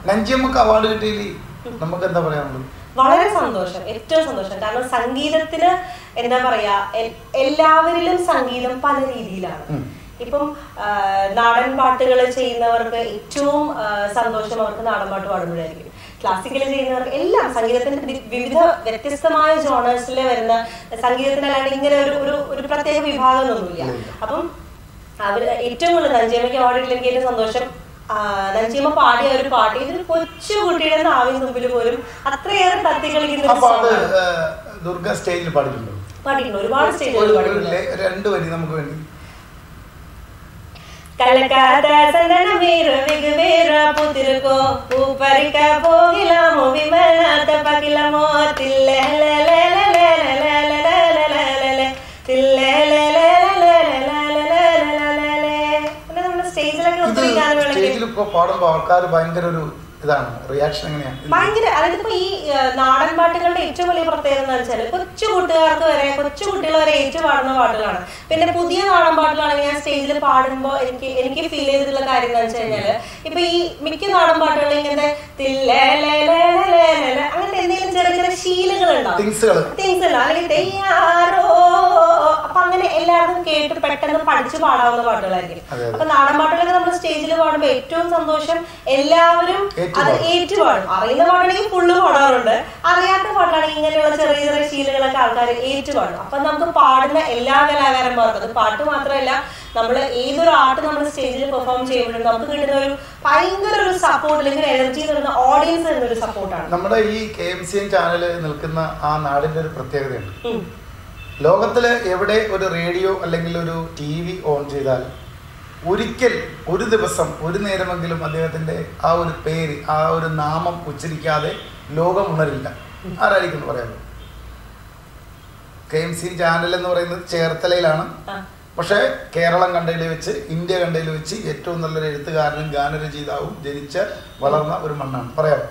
നഞ്ചിയമ്മക്ക് award കിട്ടിയില്ലേ, നമുക്ക് എന്താ പറയാനുള്ളത്? വളരെ സന്തോഷം, ഏറ്റവും സന്തോഷം. കാരണം സംഗീതത്തിന് എന്താ പറയാ, എല്ലാവരിലും സംഗീതം പല രീതിയിലാണ്. ഇപ്പം നാടൻ പാട്ടുകൾ ചെയ്യുന്നവർക്ക് ഏറ്റവും സന്തോഷം അവർക്ക് നാടൻ പാട്ട് പാടുമ്പോഴായിരിക്കും. ക്ലാസിക്കൽ ചെയ്യുന്നവർക്ക് എല്ലാം സംഗീതത്തിന്റെ വിവിധ വ്യത്യസ്തമായ ജോണേഴ്സിൽ വരുന്ന സംഗീതത്തിനല്ലാണ്ട് ഇങ്ങനെ ഒരു പ്രത്യേക വിഭാഗമൊന്നുമില്ല. അപ്പം അവര് ഏറ്റവും കൂടുതൽ നഞ്ചിയമ്മയ്ക്ക് അവാർഡ് കിട്ടിയെങ്കിൽ ഏറ്റവും സന്തോഷം. നഞ്ചിയമ്മ പാടിയ ഒരു പാട്ട്, ഇതൊരു കൊച്ചു കുട്ടിയുടെ നാവിൻ മുമ്പിൽ പോലും അത്രയേറെ തത്തി കളിക്കുന്ന ദുർഗ സ്റ്റേജിൽ പാടിയിട്ടുണ്ടോ? പാടിയിട്ടുണ്ട്, ഒരുപാട് സ്റ്റേജുകൾ പാടിയിട്ടുണ്ട്. 2 വരി നമുക്ക് വേണ്ടി. कलकाता संदन वीर विगवीर पुत्र को ऊपर का भोगिलामो विमनात पगिलामो तिल्ले ले ले ले ले ले ले ले ले ले तिल्ले ले ले ले ले ले ले ले. അല്ല നമ്മൾ സ്റ്റേജിലൊക്കെ ഒത്തിരി ഗാനങ്ങൾ സ്റ്റേജിലൊക്കെ പാടുമ്പോൾ ആൾക്കാർ ഭയങ്കര ഒരു ഇതാണ് റിയാക്ഷൻ എങ്ങനെയാണ്? ഭയങ്കര. അതായത് ഇപ്പൊ ഈ നാടൻ പാട്ടുകളുടെ ഏറ്റവും വലിയ പ്രത്യേകത എന്ന് വെച്ചാൽ കൊച്ചു കുട്ടികൾ വരെ ഏറ്റുപാടുന്ന പാട്ടുകളാണ്. പിന്നെ പുതിയ നാടൻ പാട്ടുകളാണെങ്കിൽ ഞാൻ സ്റ്റേജിൽ പാടുമ്പോൾ എനിക്ക് ഫീൽ ചെയ്തിട്ടുള്ള കാര്യം എന്ന് വെച്ച് കഴിഞ്ഞാല്, ഇപ്പൊ ഈ മിക്ക നാടൻ പാട്ടുകളിൽ ഇങ്ങനത്തെ അങ്ങനത്തെ എന്തെങ്കിലും ചെറിയ ചെറിയ ശീലങ്ങൾ ഉണ്ടാവും, തിങ്സ് അല്ലെങ്കിൽ തെയ്യാറോ. അപ്പൊ അങ്ങനെ എല്ലാവർക്കും കേട്ട് പെട്ടെന്ന് പഠിച്ചു പാടാവുന്ന പാട്ടുകളായിരിക്കും. അപ്പൊ നാടൻ പാട്ടുകളൊക്കെ നമ്മൾ സ്റ്റേജിൽ പാടുമ്പോൾ ഏറ്റവും സന്തോഷം എല്ലാവരും അത് ഏറ്റുപാടും. അറിയുന്ന പാട്ടാണെങ്കിൽ ഫുള്ള് പാടാറുണ്ട്, അറിയാത്ത പാട്ടാണെങ്കിൽ ഇങ്ങനെയുള്ള ചെറിയ ചെറിയ ശീലങ്ങളൊക്കെ ആൾക്കാർ ഏറ്റുപാടും. അപ്പൊ നമുക്ക് പാടുന്ന എല്ലാ കലാകാരന്മാർക്കും, അത് പാട്ട് മാത്രമല്ല, നമ്മൾ ഏതൊരു ആർട്ട് നമ്മൾ സ്റ്റേജിൽ പെർഫോം ചെയ്യുമ്പോഴും നമുക്ക് കിട്ടുന്ന ഒരു ഭയങ്കര ഒരു സപ്പോർട്ട്, അല്ലെങ്കിൽ എനർജി തരുന്ന ഓഡിയൻസ് എന്നൊരു സപ്പോർട്ടാണ്. നമ്മുടെ ഈ KMCN ചാനല് നിൽക്കുന്ന ആ നാടിന്റെ ഒരു പ്രത്യേകതയുണ്ട്. ലോകത്തില് എവിടെ ഒരു റേഡിയോ അല്ലെങ്കിൽ ഒരു TV ഓൺ ചെയ്താൽ ഒരു ദിവസം ഒരു നേരമെങ്കിലും അദ്ദേഹത്തിന്റെ ആ ഒരു പേര്, ആ ഒരു നാമം ഉച്ചരിക്കാതെ ലോകം ഉണരില്ല. ആരായിരിക്കും എന്ന് പറയാമോ? KMCN ചാനൽ എന്ന് പറയുന്നത് ചേർത്തലയിലാണ്. പക്ഷേ കേരളം കണ്ടതിൽ വെച്ച്, ഇന്ത്യ കണ്ടതിൽ വെച്ച് ഏറ്റവും നല്ലൊരു എഴുത്തുകാരനും ഗാനരചയിതാവും ജനിച്ച വളർന്ന ഒരു മണ്ണാണ്. പറയാമോ?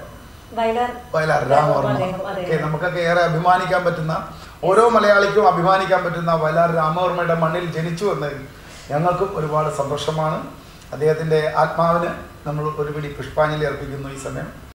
വയലാർ രാമവർമ്മ. നമുക്കൊക്കെ ഏറെ അഭിമാനിക്കാൻ പറ്റുന്ന, ഓരോ മലയാളിക്കും അഭിമാനിക്കാൻ പറ്റുന്ന വയലാർ രാമവർമ്മയുടെ മണ്ണിൽ ജനിച്ചു എന്നതിൽ ഞങ്ങൾക്കും ഒരുപാട് സന്തോഷമാണ്. അദ്ദേഹത്തിൻ്റെ ആത്മാവിന് നമ്മൾ ഒരുപിടി പുഷ്പാഞ്ജലി അർപ്പിക്കുന്നു ഈ സമയം.